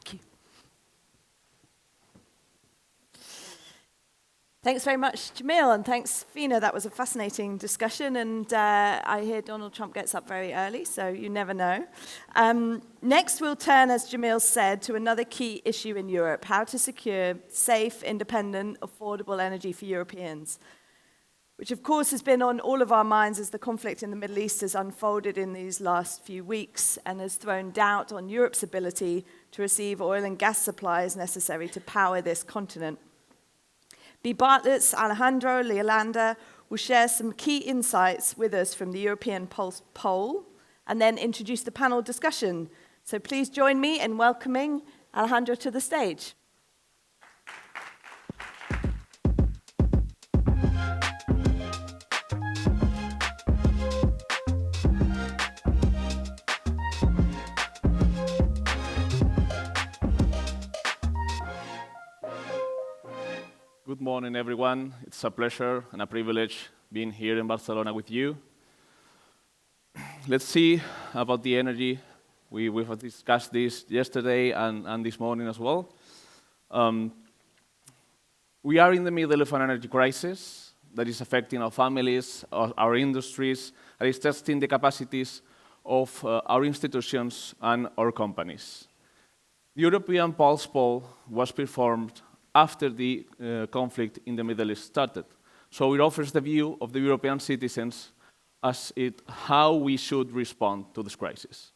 Thank you. Thanks very much, Jamil, and thanks, Fina. That was a fascinating discussion, and I hear Donald Trump gets up very early, so you never know. Next, we'll turn, as Jamil said, to another key issue in Europe, how to secure safe, independent, affordable energy for Europeans, which of course has been on all of our minds as the conflict in the Middle East has unfolded in these last few weeks and has thrown doubt on Europe's ability to receive oil and gas supplies necessary to power this continent. B. Bartlett's Alejandro Leolanda will share some key insights with us from the European Pulse poll and then introduce the panel discussion. So please join me in welcoming Alejandro to the stage. Good morning, everyone. It's a pleasure and a privilege being here in Barcelona with you. Let's see about the energy. We've discussed this yesterday and this morning as well. We are in the middle of an energy crisis that is affecting our families, our industries, and is testing the capacities of our institutions and our companies. The European Pulse poll was performed after the conflict in the Middle East started. So it offers the view of the European citizens as how we should respond to this crisis.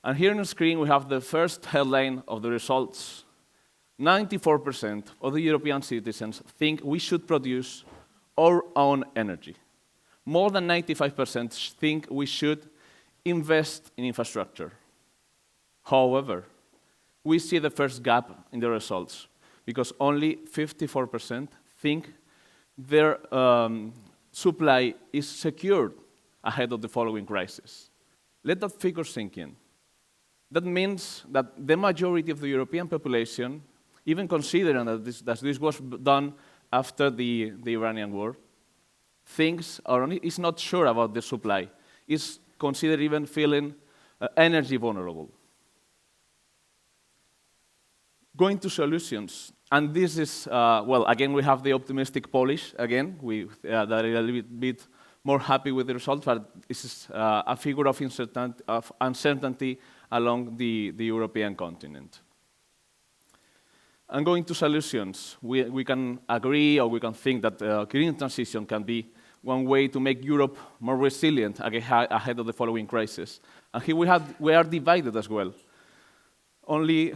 And here on the screen we have the first headline of the results. 94% of the European citizens think we should produce our own energy. More than 95% think we should invest in infrastructure. However, we see the first gap in the results, because only 54% think their supply is secured ahead of the following crisis. Let that figure sink in. That means that the majority of the European population, even considering that this was done after the Iranian war, thinks or is not sure about the supply, is considered even feeling energy vulnerable. Going to solutions, and this is, well, again, we have the optimistic Polish, again, that are a little bit more happy with the result, but this is a figure of uncertainty along the European continent. And going to solutions, we can agree or we can think that green transition can be one way to make Europe more resilient ahead of the following crisis. And here we are divided as well. Only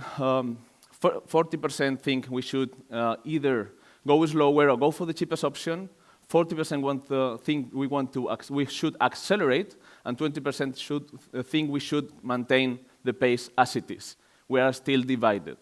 40% think we should either go slower or go for the cheapest option. 40% think we should accelerate, and 20% should think we should maintain the pace as it is. We are still divided.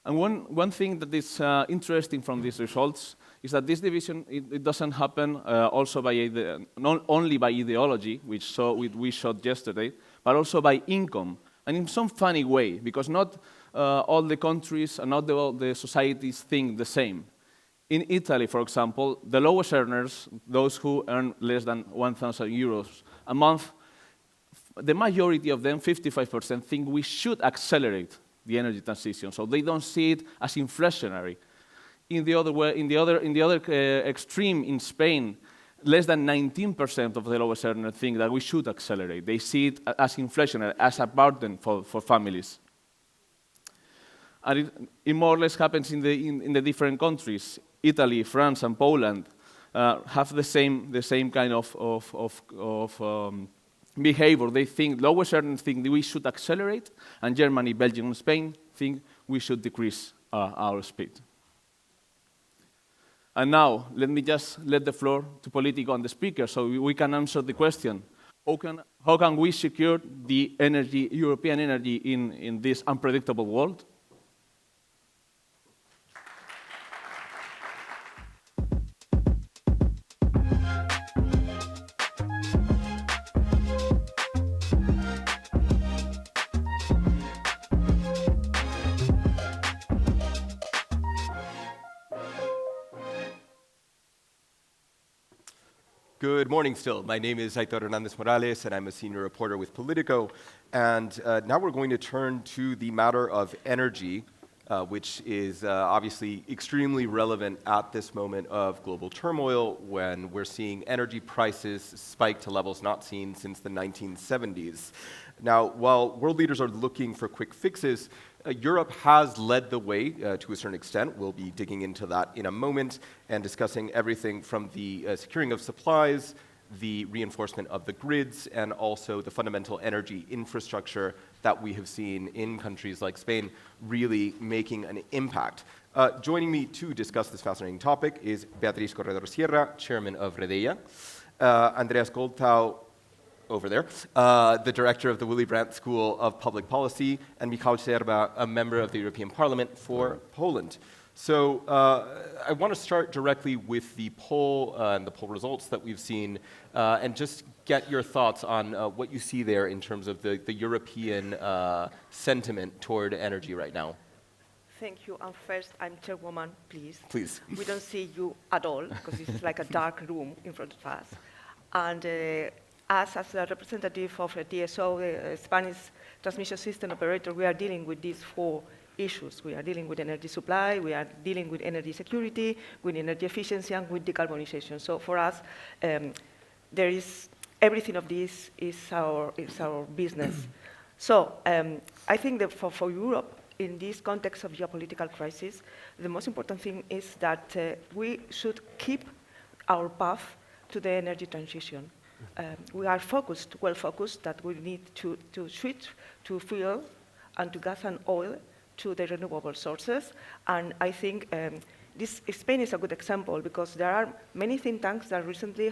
And one thing that is interesting from these results is that this division it doesn't happen also by not only by ideology, which we showed yesterday, but also by income. And in some funny way, because not all the countries and not all the societies think the same. In Italy, for example, the lowest earners, those who earn less than 1,000 euros a month, the majority of them, 55%, think we should accelerate the energy transition. So they don't see it as inflationary. In the other extreme, in Spain, less than 19% of the lowest earners think that we should accelerate. They see it as inflationary, as a burden for families. And it more or less happens in the different countries. Italy, France, and Poland have the same kind of behavior. They think lowest earners think that we should accelerate, and Germany, Belgium, and Spain think we should decrease our speed. And now, let me just let the floor to Politico and the speaker so we can answer the question, how can we secure the energy, European energy in this unpredictable world? Good morning still. My name is Aitor Hernandez Morales, and I'm a senior reporter with Politico. And now we're going to turn to the matter of energy, which is obviously extremely relevant at this moment of global turmoil when we're seeing energy prices spike to levels not seen since the 1970s. Now, while world leaders are looking for quick fixes, Europe has led the way to a certain extent. We'll be digging into that in a moment and discussing everything from the securing of supplies, the reinforcement of the grids, and also the fundamental energy infrastructure that we have seen in countries like Spain really making an impact. Joining me to discuss this fascinating topic is Beatriz Corredor Sierra, chairman of Redeia, Andreas Goldtau, over there, the director of the Willy Brandt School of Public Policy, and Michał Szczerba, a member of the European Parliament for Poland. So I want to start directly with the poll and the poll results that we've seen, and just get your thoughts on what you see there in terms of the European sentiment toward energy right now. Thank you. And first, I'm chairwoman, please. Please. We don't see you at all, because this is like a dark room in front of us. And as a representative of the TSO, the Spanish transmission system operator, we are dealing with these four issues. We are dealing with energy supply, we are dealing with energy security, with energy efficiency, and with decarbonization. So for us, there is everything of this is our business. So I think that for Europe, in this context of geopolitical crisis, the most important thing is that we should keep our path to the energy transition. We are well focused, that we need to switch to fuel and to gas and oil to the renewable sources. And I think Spain is a good example, because there are many think tanks that recently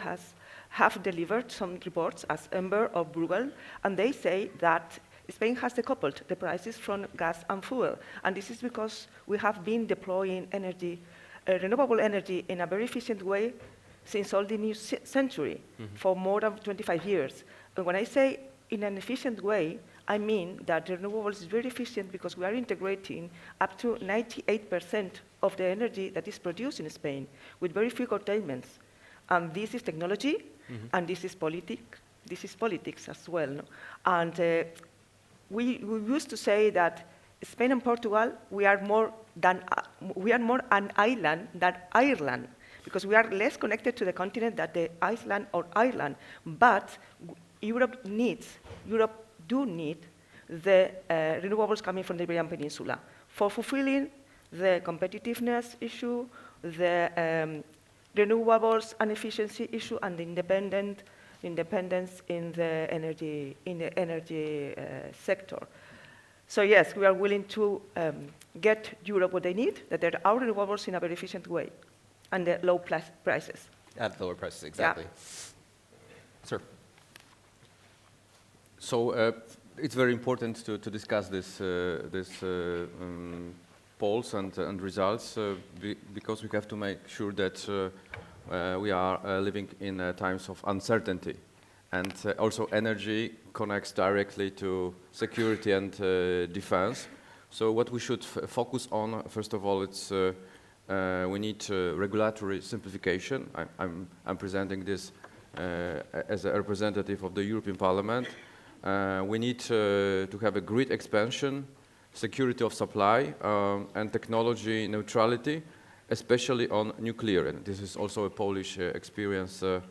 have delivered some reports, as Ember or Bruegel, and they say that Spain has decoupled the prices from gas and fuel. And this is because we have been deploying renewable energy in a very efficient way since all the new century, for more than 25 years. And when I say in an efficient way, I mean that renewables is very efficient because we are integrating up to 98% of the energy that is produced in Spain with very few curtailments. And this is technology, and this is politics as well. No? And we used to say that Spain and Portugal, we are more an island than Ireland, because we are less connected to the continent than the Iceland or Ireland. But Europe do need the renewables coming from the Iberian Peninsula for fulfilling the competitiveness issue, the renewables and efficiency issue, and the independence in the energy sector. So yes, we are willing to get Europe what they need, that there are renewables in a very efficient way, and the low prices. At lower prices, exactly. Yeah. Sir. So it's very important to discuss this polls and results because we have to make sure that we are living in times of uncertainty. And also energy connects directly to security and defense. So what we should focus on, first of all, it's we need regulatory simplification. I'm presenting this as a representative of the European Parliament. We need to have a grid expansion, security of supply, and technology neutrality, especially on nuclear. And this is also a Polish experience and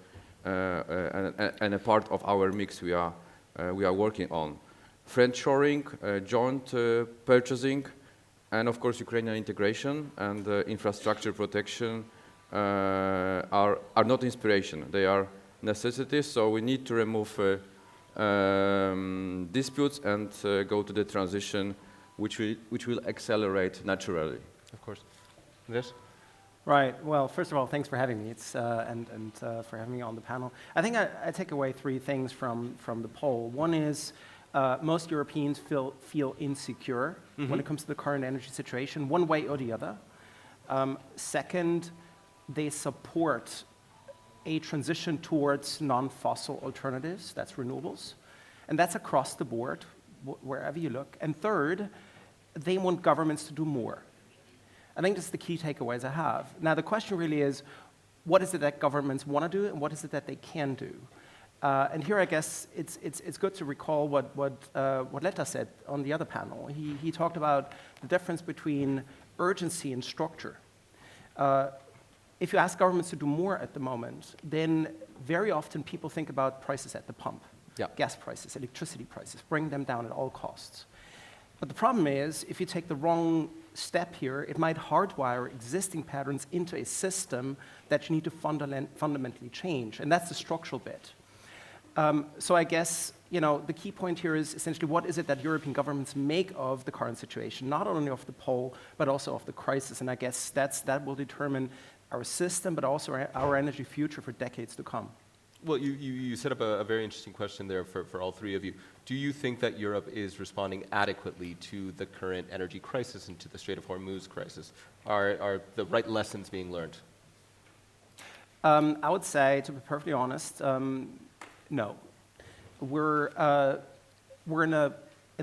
a part of our mix we are working on. Friendshoring, joint purchasing, and of course Ukrainian integration and infrastructure protection are not inspiration. They are necessities. So we need to remove disputes and go to the transition, which will accelerate naturally. Of course. Yes. Right. Well, first of all, thanks for having me. It's and for having me on the panel. I think I take away three things from the poll. One is most Europeans feel insecure when it comes to the current energy situation, one way or the other. Second, they support a transition towards non-fossil alternatives, that's renewables, and that's across the board, wherever you look. And third, they want governments to do more. I think this is the key takeaways I have. Now, the question really is, what is it that governments want to do and what is it that they can do? And here, I guess, it's good to recall what Letta said on the other panel. He talked about the difference between urgency and structure. If you ask governments to do more at the moment, then very often people think about prices at the pump. Yeah. Gas prices, electricity prices, bring them down at all costs. But the problem is, if you take the wrong step here, it might hardwire existing patterns into a system that you need to fundamentally change, and that's the structural bit. So I guess, the key point here is essentially what is it that European governments make of the current situation, not only of the poll, but also of the crisis, and I guess that will determine our system, but also our energy future for decades to come. Well, you set up a very interesting question there for all three of you. Do you think that Europe is responding adequately to the current energy crisis and to the Strait of Hormuz crisis? Are the right lessons being learned? I would say, to be perfectly honest, no. We're in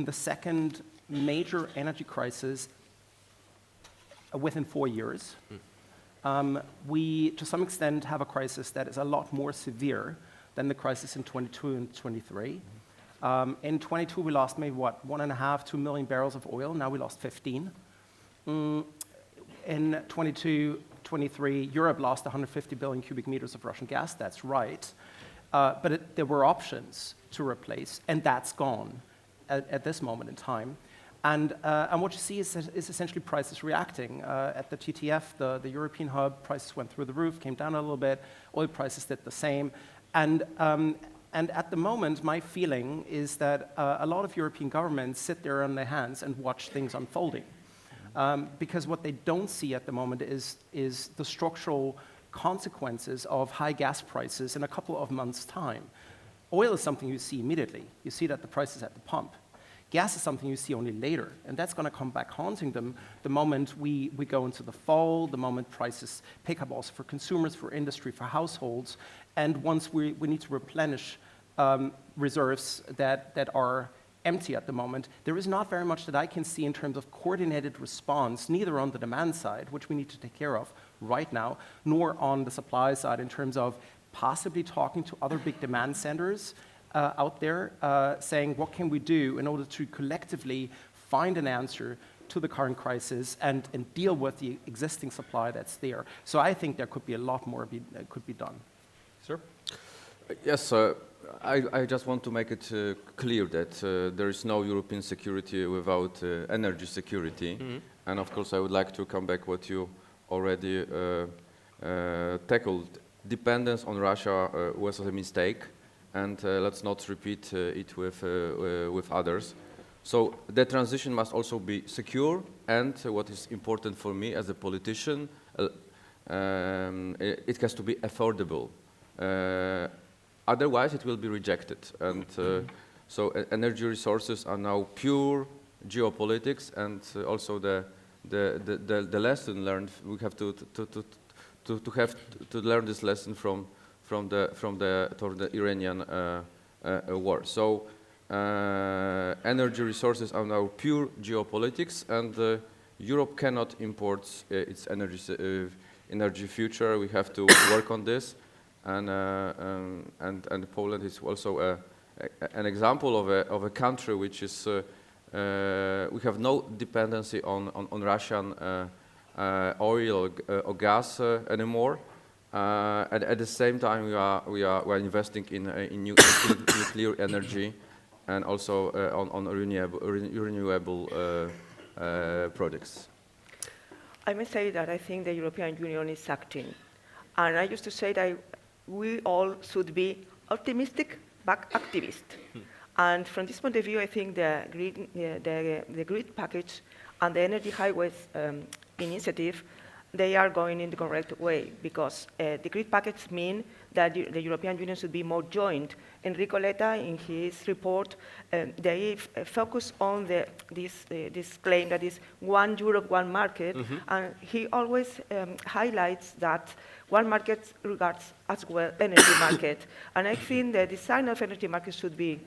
the second major energy crisis within 4 years. We, to some extent, have a crisis that is a lot more severe than the crisis in 22 and 23. In 22, we lost maybe, 1.5, 2 million barrels of oil. Now we lost 15. In 22, 23, Europe lost 150 billion cubic meters of Russian gas. That's right. But there were options to replace, and that's gone at this moment in time. And what you see is essentially prices reacting. At the TTF, the European hub, prices went through the roof, came down a little bit. Oil prices did the same. And at the moment, my feeling is that a lot of European governments sit there on their hands and watch things unfolding. Because what they don't see at the moment is the structural consequences of high gas prices in a couple of months' time. Oil is something you see immediately. You see that the price is at the pump. Gas is something you see only later, and that's going to come back haunting them the moment we go into the fall, the moment prices pick up also for consumers, for industry, for households, and once we need to replenish reserves that are empty at the moment. There is not very much that I can see in terms of coordinated response, neither on the demand side, which we need to take care of right now, nor on the supply side in terms of possibly talking to other big demand centers out there, saying what can we do in order to collectively find an answer to the current crisis and deal with the existing supply that's there. So I think there could be a lot more could be done. Sir? Yes, I just want to make it clear that there is no European security without energy security. Mm-hmm. And of course, I would like to come back what you already tackled. Dependence on Russia was a mistake. And let's not repeat it with others. So the transition must also be secure, and what is important for me as a politician, it has to be affordable. Otherwise, it will be rejected. And so energy resources are now pure geopolitics, and also the lesson learned. We have to learn this lesson from the Iranian war. So energy resources are now pure geopolitics, and Europe cannot import its energy future. We have to work on this, and Poland is also an example of a country which is we have no dependency on Russian oil or gas anymore. And at the same time, we are investing in nuclear energy, and also on renewable projects. I may say that I think the European Union is acting, and I used to say that we all should be optimistic but activist. And from this point of view, I think the grid package and the energy highways initiative, they are going in the correct way, because the grid package mean that the European Union should be more joined. Enrico Letta, in his report, they focus on this claim that is one Europe, one market, and he always highlights that one market regards as well energy market. And I think the design of energy market should be,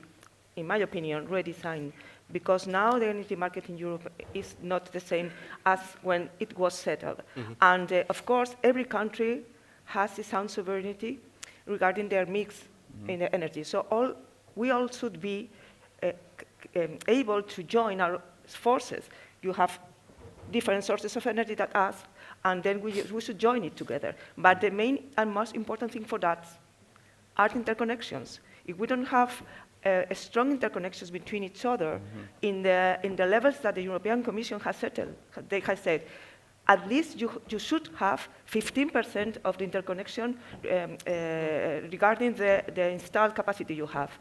in my opinion, redesigned, because now the energy market in Europe is not the same as when it was settled. And of course, every country has its own sovereignty regarding their mix in the energy. So we all should be able to join our forces. You have different sources of energy than us, and then we should join it together. But the main and most important thing for that are interconnections. If we don't have strong interconnections between each other in the levels that the European Commission has settled, they have said, at least you should have 15% of the interconnection regarding the installed capacity you have.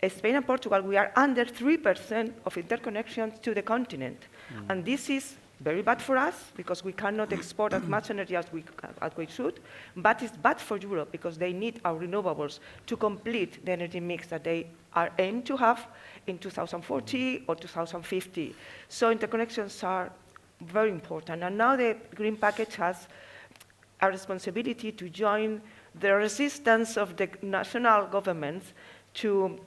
Spain and Portugal, we are under 3% of interconnections to the continent. And this is very bad for us because we cannot export as much energy as we should, but it's bad for Europe because they need our renewables to complete the energy mix that they are aimed to have in 2040 or 2050. So interconnections are very important. And now the Green Package has a responsibility to join the resistance of the national governments to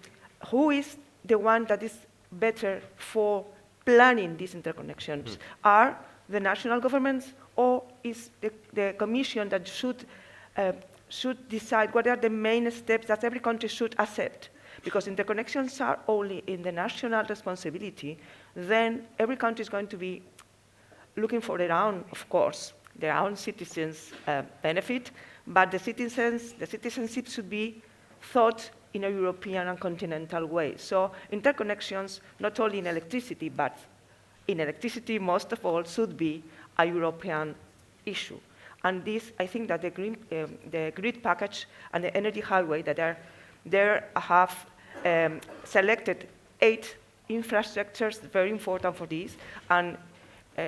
who is the one that is better for planning these interconnections. Are the national governments, or is the Commission that should decide what are the main steps that every country should accept? Because interconnections are only in the national responsibility, then every country is going to be looking for their own, of course, their own citizens' benefit, but the citizenship should be thought in a European and continental way. So interconnections, not only in electricity, but in electricity, most of all, should be a European issue. And this, I think that the grid package and the energy highway that there have selected 8 infrastructures, very important for this, and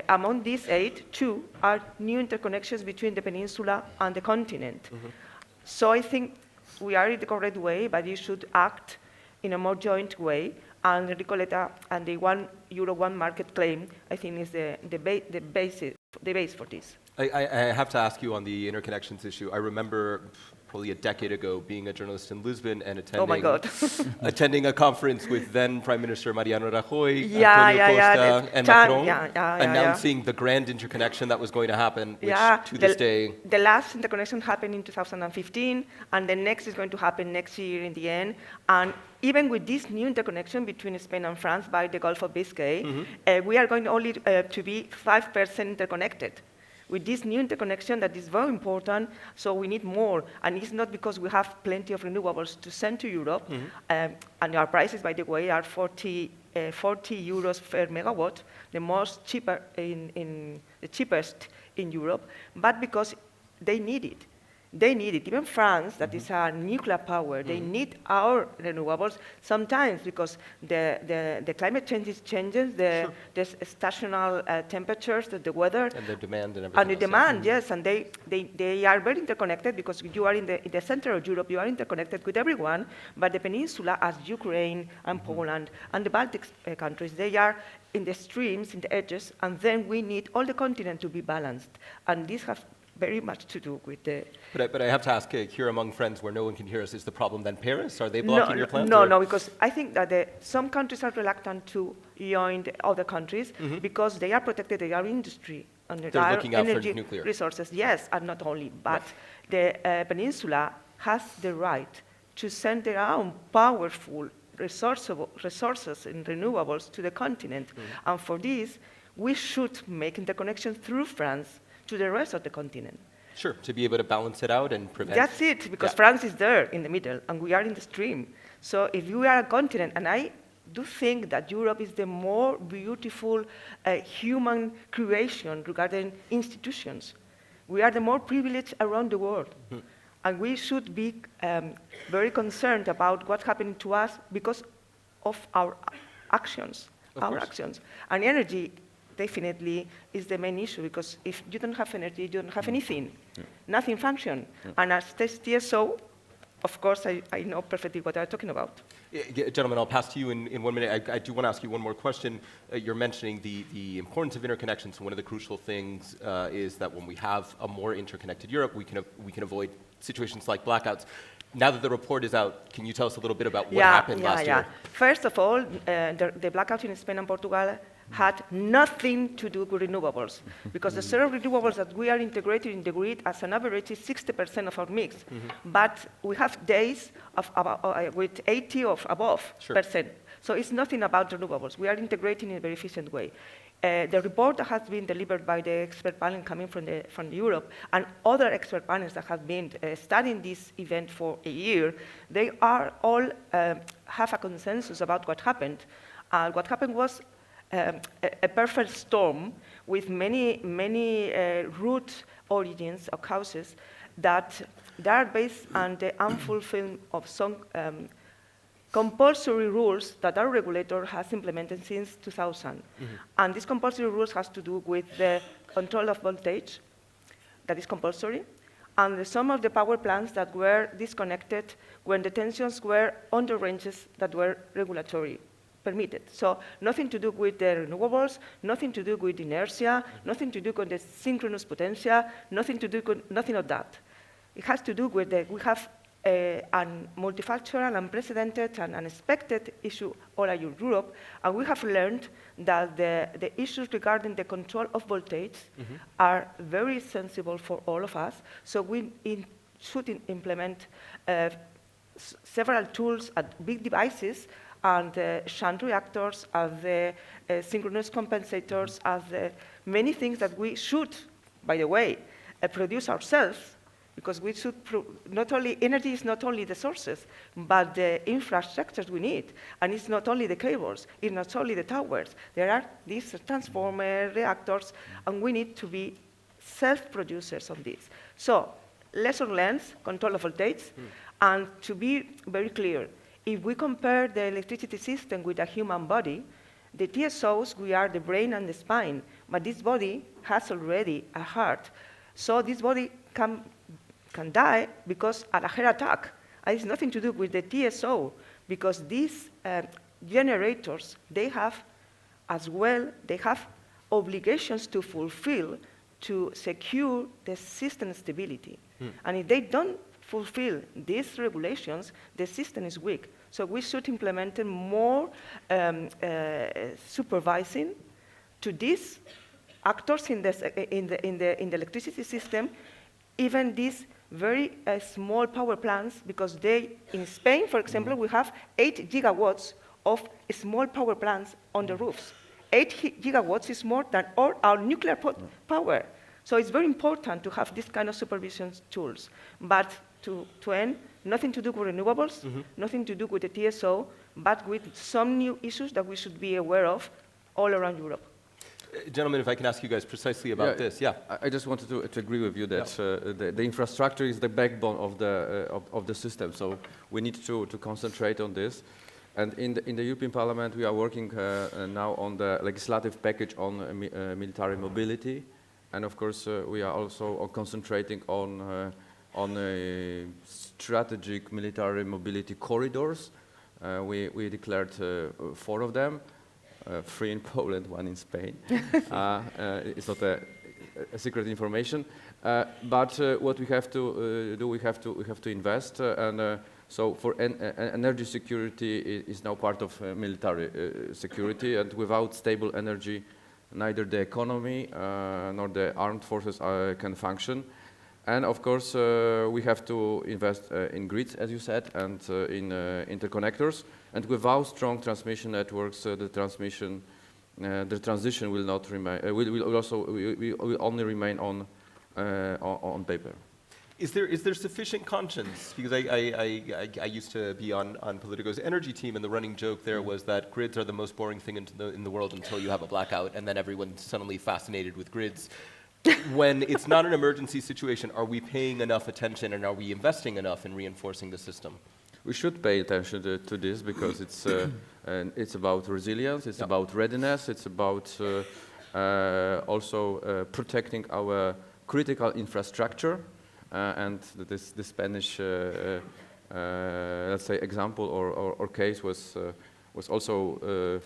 among these 8, 2 are new interconnections between the peninsula and the continent. So I think we are in the correct way, but you should act in a more joint way. And Recoleta and the €1 market claim, I think, is the base for this. I have to ask you on the interconnections issue. I remember probably a decade ago being a journalist in Lisbon and attending a conference with then Prime Minister Mariano Rajoy, Antonio Costa, and Macron, announcing the grand interconnection that was going to happen, which to this day... The last interconnection happened in 2015, and the next is going to happen next year in the end. And even with this new interconnection between Spain and France by the Gulf of Biscay, we are going only to be 5% interconnected. With this new interconnection that is very important, so we need more. And it's not because we have plenty of renewables to send to Europe, and our prices, by the way, are 40 euros per megawatt, the cheapest in Europe, but because they need it. They need it. Even France, that is a nuclear power, they need our renewables sometimes because the climate change is changing, the stational temperatures, the weather. And the demand and everything. And the demand, yes. And they are very interconnected because you are in the center of Europe, you are interconnected with everyone, but the peninsula, as Ukraine and Poland and the Baltic countries, they are in the streams, in the edges, and then we need all the continent to be balanced. And this has very much to do with the... But I have to ask, here among friends where no one can hear us, is the problem then Paris? Are they blocking your plans? No, because I think that some countries are reluctant to join the other countries because they are protected, they are industry, and they're looking out for nuclear resources. Yes, and not only, but the peninsula has the right to send their own powerful resources and renewables to the continent. And for this, we should make interconnections through France to the rest of the continent. Sure, to be able to balance it out and prevent... That's it, because France is there in the middle, and we are in the stream. So if you are a continent, and I do think that Europe is the more beautiful human creation regarding institutions. We are the more privileged around the world. And we should be very concerned about what's happening to us because of our actions, actions. And energy definitely is the main issue, because if you don't have energy, you don't have anything. Nothing functions. And as TSO, of course, I know perfectly what I'm talking about. Gentlemen, I'll pass to you in 1 minute. I do want to ask you one more question. You're mentioning the importance of interconnections. One of the crucial things is that when we have a more interconnected Europe, we can avoid situations like blackouts. Now that the report is out, can you tell us a little bit about what happened last year? First of all, the blackout in Spain and Portugal had nothing to do with renewables, because the share of renewables that we are integrating in the grid as an average is 60% of our mix. But we have days of with 80 or above percent. So it's nothing about renewables. We are integrating in a very efficient way. The report that has been delivered by the expert panel coming from Europe and other expert panels that have been studying this event for a year, they are all have a consensus about what happened. What happened was a perfect storm with many root origins or causes that are based on the unfulfillment of some compulsory rules that our regulator has implemented since 2000. And these compulsory rules has to do with the control of voltage, that is compulsory, and some of the power plants that were disconnected when the tensions were on the ranges that were regulatory permitted. So nothing to do with the renewables, nothing to do with inertia, nothing to do with the synchronous potential, nothing to do with nothing of that. It has to do with we have a multifactorial, unprecedented, and unexpected issue all over Europe, and we have learned that the issues regarding the control of voltage are very sensible for all of us. So we should implement several tools and big devices, and shunt reactors, as the synchronous compensators, as the many things that we should, by the way, produce ourselves, because we should not only, energy is not only the sources, but the infrastructures we need. And it's not only the cables, it's not only the towers. There are these transformer reactors, and we need to be self-producers of this. So, lesson learned, control of voltage, and to be very clear, if we compare the electricity system with a human body, the TSOs, we are the brain and the spine, but this body has already a heart. So this body can die because of a heart attack. And it's nothing to do with the TSO, because these generators, they have as well, they have obligations to fulfill to secure the system stability. And if they don't fulfill these regulations, the system is weak. So we should implement more supervising to these actors in the electricity system, even these very small power plants, because in Spain, for example, we have 8 gigawatts of small power plants on the roofs. 8 gigawatts is more than all our nuclear power. So it's very important to have this kind of supervision tools. But to end, nothing to do with renewables, nothing to do with the TSO, but with some new issues that we should be aware of all around Europe. Gentlemen, if I can ask you guys precisely about this. Yeah. I just wanted to agree with you that the infrastructure is the backbone of the system. So we need to concentrate on this. And in the European Parliament, we are working now on the legislative package on military mobility. And of course, we are also concentrating on strategic military mobility corridors. We declared 4 of them. 3 in Poland, 1 in Spain. It's not a secret information. But what we have to do, we have to invest. So for energy security is now part of military security. And without stable energy, neither the economy nor the armed forces can function. And of course, we have to invest in grids, as you said, and in interconnectors. And without strong transmission networks, the transition will not remain. Will only remain on paper. Is there sufficient conscience? Because I used to be on Politico's energy team, and the running joke there was that grids are the most boring thing in the world until you have a blackout, and then everyone's suddenly fascinated with grids. When it's not an emergency situation, are we paying enough attention, and are we investing enough in reinforcing the system? We should pay attention to this, because it's about resilience, it's about readiness, it's about also protecting our critical infrastructure. And this Spanish, let's say, example or case was also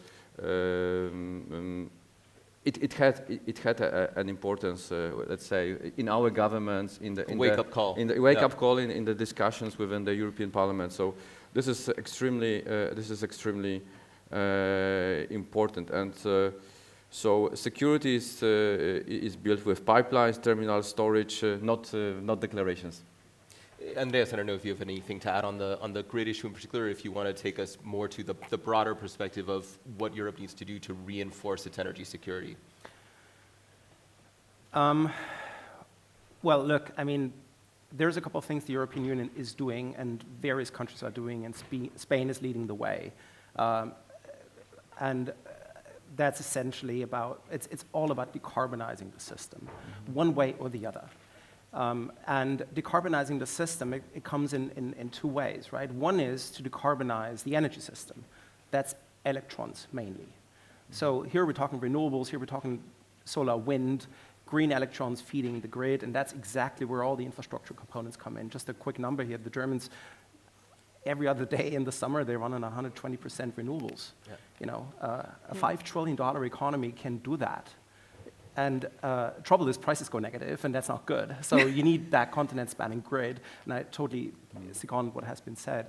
it had an importance, let's say, in our governments, in the wake-up call, in the discussions within the European Parliament. So this is extremely important. And So security is built with pipelines, terminal storage, not declarations. Andreas, I don't know if you have anything to add on the grid issue in particular, if you want to take us more to the broader perspective of what Europe needs to do to reinforce its energy security. Well, look, I mean, there's a couple of things the European Union is doing and various countries are doing, and Spain is leading the way. And that's essentially about, it's all about decarbonizing the system, one way or the other. And decarbonizing the system, it comes in two ways, right? One is to decarbonize the energy system. That's electrons mainly. So here we're talking renewables, here we're talking solar, wind, green electrons feeding the grid, and that's exactly where all the infrastructure components come in. Just a quick number here, the Germans, every other day in the summer, they run on 120% renewables. Yeah. You know, a $5 trillion economy can do that. And trouble is prices go negative, and that's not good. So you need that continent-spanning grid, and I totally second what has been said.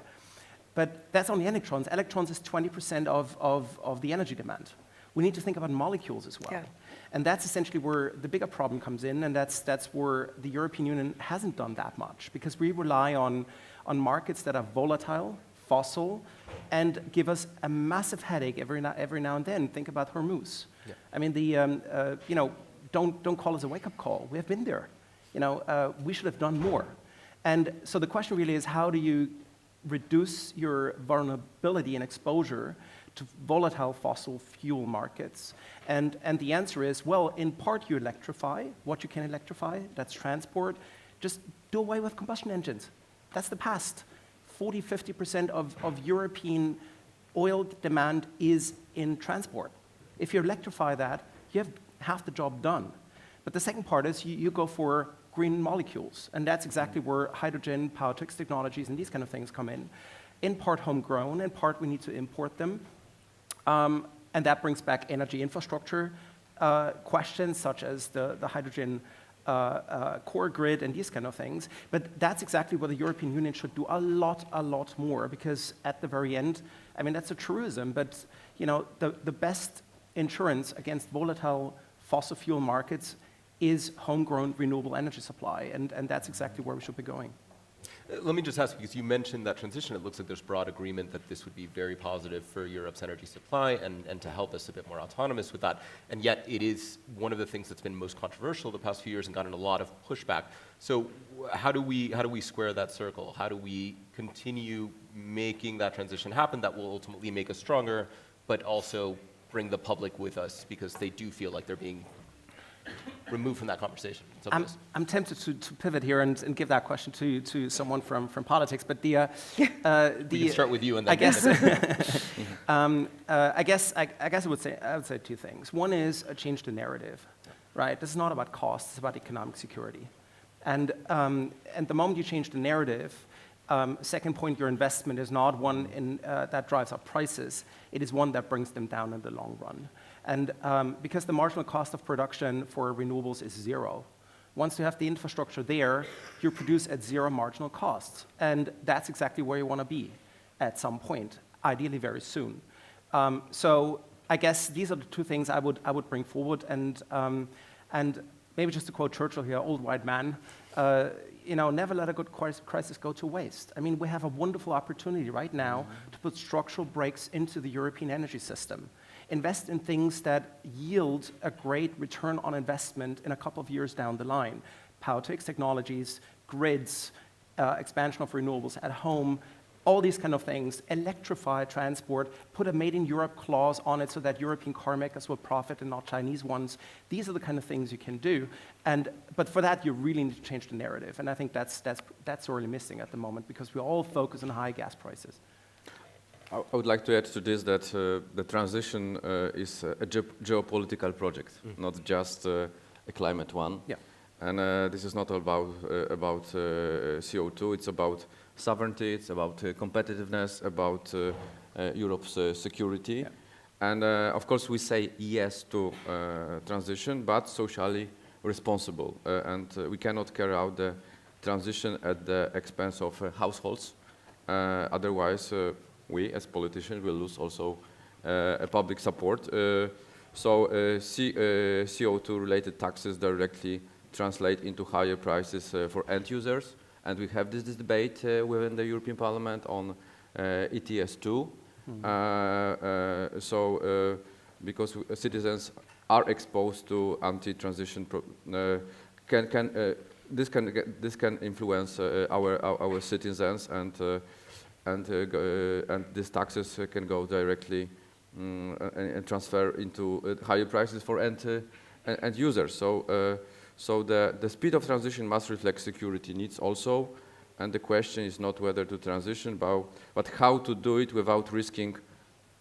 But that's only electrons. Electrons is 20% of the energy demand. We need to think about molecules as well. Yeah. And that's essentially where the bigger problem comes in, and that's where the European Union hasn't done that much, because we rely on markets that are volatile, fossil, and give us a massive headache every now and then. Think about Hormuz. Yeah. I mean, you know, don't call us a wake-up call. We have been there. You know, we should have done more. And so the question really is, how do you reduce your vulnerability and exposure to volatile fossil fuel markets? And the answer is, well, in part you electrify what you can electrify, that's transport. Just do away with combustion engines. That's the past. 40–50% of European oil demand is in transport. If you electrify that, you have half the job done. But the second part is you go for green molecules, and that's exactly where hydrogen, POLITICO technologies, and these kind of things come in part homegrown, in part we need to import them. And that brings back energy infrastructure questions, such as the hydrogen core grid and these kind of things. But that's exactly what the European Union should do a lot more, because at the very end, I mean, that's a truism, but you know, the best insurance against volatile fossil fuel markets is homegrown renewable energy supply, and that's exactly where we should be going. Let me just ask, because you mentioned that transition, it looks like there's broad agreement that this would be very positive for Europe's energy supply and to help us a bit more autonomous with that. And yet it is one of the things that's been most controversial the past few years and gotten a lot of pushback. So how do we square that circle? How do we continue making that transition happen that will ultimately make us stronger, but also bring the public with us, because they do feel like they're being removed from that conversation? I'm tempted to pivot here and give that question to someone from politics, but we can start with you, and then I guess I would say two things. One is a change the narrative, right? This is not about cost; it's about economic security. And the moment you change the narrative, second point, your investment is not one that drives up prices. It is one that brings them down in the long run. And because the marginal cost of production for renewables is zero, once you have the infrastructure there, you produce at zero marginal costs. And that's exactly where you want to be at some point, ideally very soon. So I guess these are the two things I would bring forward. And maybe just to quote Churchill here, old white man, you know, never let a good crisis go to waste. I mean, we have a wonderful opportunity right now to put structural brakes into the European energy system. Invest in things that yield a great return on investment in a couple of years down the line. POLITICO technologies, grids, expansion of renewables at home, all these kind of things. Electrify transport, put a Made in Europe clause on it so that European car makers will profit and not Chinese ones. These are the kind of things you can do. But for that, you really need to change the narrative. And I think that's sorely missing at the moment, because we all focus on high gas prices. I would like to add to this that the transition is a geopolitical project, not just a climate one. Yeah. And this is not about CO2. It's about sovereignty. It's about competitiveness. About Europe's security. Yeah. And of course, we say yes to transition, but socially responsible. And we cannot carry out the transition at the expense of households. Otherwise, we as politicians will lose also public support. So CO2-related taxes directly translate into higher prices for end users. And we have this debate within the European Parliament on ETS2. Because citizens are exposed to anti-transition, this can influence our citizens, and these taxes can go directly and transfer into higher prices for end users. So the speed of transition must reflect security needs also, and the question is not whether to transition, but how to do it without risking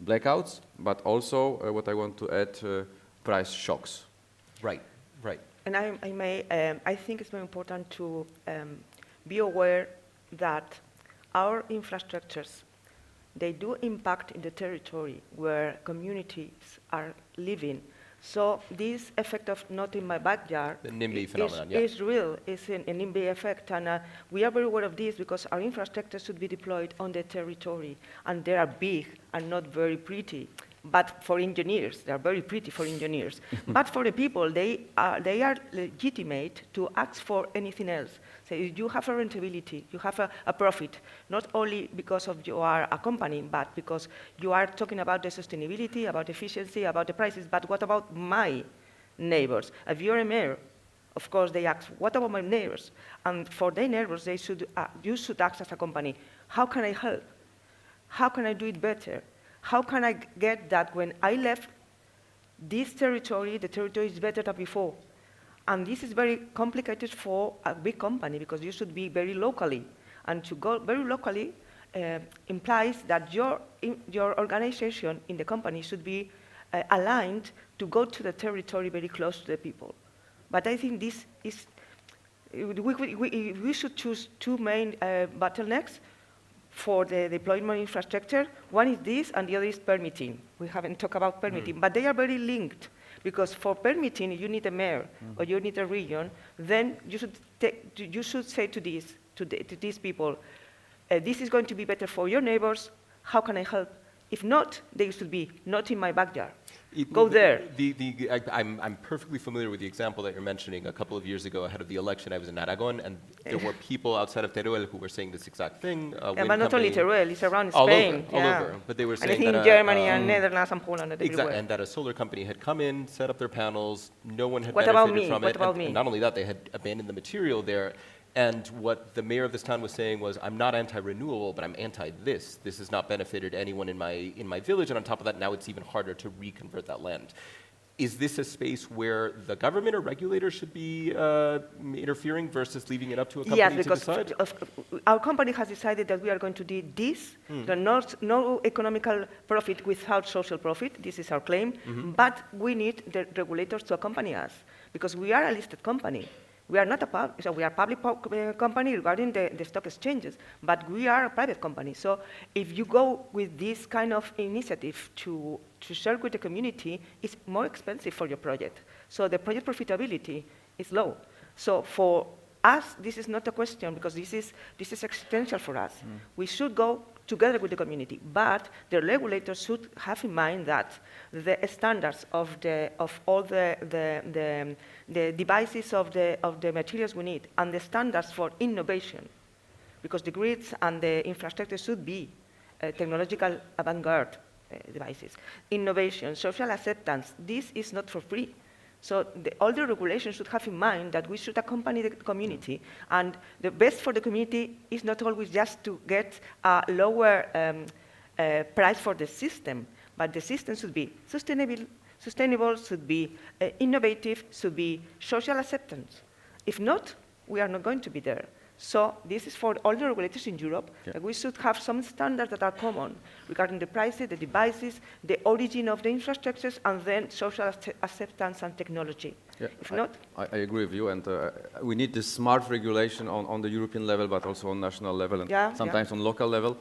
blackouts, but also what I want to add, price shocks. Right, right. And I think it's very important to be aware that our infrastructures, they do impact in the territory where communities are living. So this effect of not in my backyard The NIMBY phenomenon, is real. It's an NIMBY effect, and we are very aware of this because our infrastructure should be deployed on the territory, and they are big and not very pretty. But for engineers, they are very pretty for engineers. But for the people, they are legitimate to ask for anything else. So if you have a rentability, you have a profit, not only because of you are a company, but because you are talking about the sustainability, about efficiency, about the prices, but what about my neighbors? If you're a mayor, of course they ask, what about my neighbors? And for their neighbors, you should ask as a company, how can I help? How can I do it better? How can I get that when I left this territory, the territory is better than before? And this is very complicated for a big company because you should be very locally. And to go very locally implies that your organization in the company should be aligned to go to the territory very close to the people. But I think this is, we should choose two main bottlenecks for the deployment infrastructure. One is this, and the other is permitting. We haven't talked about permitting, but they are very linked, because for permitting, you need a mayor, or you need a region. Then you should say to these people, this is going to be better for your neighbors. How can I help? If not, they should be not in my backyard. Go there. I'm perfectly familiar with the example that you're mentioning. A couple of years ago, ahead of the election, I was in Aragon, and there were people outside of Teruel who were saying this exact thing. Yeah, but not only Teruel, it's around all Spain. All over. But they were saying and I think that Germany and Netherlands and Poland and exactly, everywhere. and that a solar company had come in, set up their panels, no one had What benefited about me? from What it. about and, me? and not only that, they had abandoned the material there. And what the mayor of this town was saying was, I'm not anti-renewable, but I'm anti-this. This has not benefited anyone in my village, and on top of that, now it's even harder to reconvert that land. Is this a space where the government or regulators should be interfering versus leaving it up to a company to decide? Yes, because our company has decided that we are going to do this. There no economical profit without social profit. This is our claim. But we need the regulators to accompany us, because we are a listed company. We are not we are a public company regarding the stock exchanges, but we are a private company. So if you go with this kind of initiative to share with the community, it's more expensive for your project. So the project profitability is low. So for us, this is not a question, because this is existential for us. We should go together with the community, but the regulators should have in mind that the standards of all the devices of the materials we need, and the standards for innovation, because the grids and the infrastructure should be technological avant-garde devices. Innovation, social acceptance, this is not for free. So all the regulations should have in mind that we should accompany the community, and the best for the community is not always just to get a lower price for the system, but the system should be sustainable, should be innovative, should be social acceptance. If not, we are not going to be there. So this is for all the regulators in Europe, that we should have some standards that are common regarding the prices, the devices, the origin of the infrastructures, and then social acceptance and technology. Yeah, if not... I agree with you, and we need this smart regulation on the European level, but also on national level, and sometimes on local level.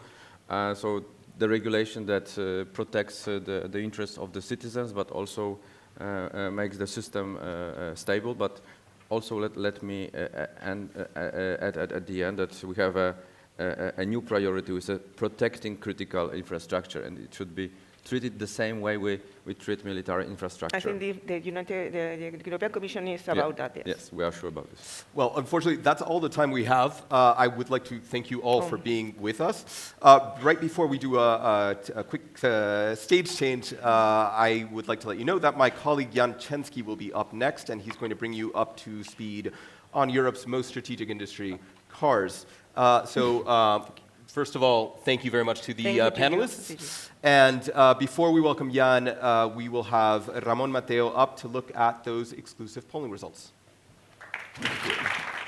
So the regulation that protects the interests of the citizens, but also makes the system stable. But also, let me add at the end that we have a new priority, which is protecting critical infrastructure, and it should be treat it the same way we treat military infrastructure. I think the European Commission is about that, yes. Yes, we are sure about this. Well, unfortunately, that's all the time we have. I would like to thank you all for being with us. Right before we do a quick stage change, I would like to let you know that my colleague Jan Chensky will be up next, and he's going to bring you up to speed on Europe's most strategic industry, cars. First of all, thank you very much to the panelists. And before we welcome Jan, we will have Ramon Mateo up to look at those exclusive polling results. Thank you.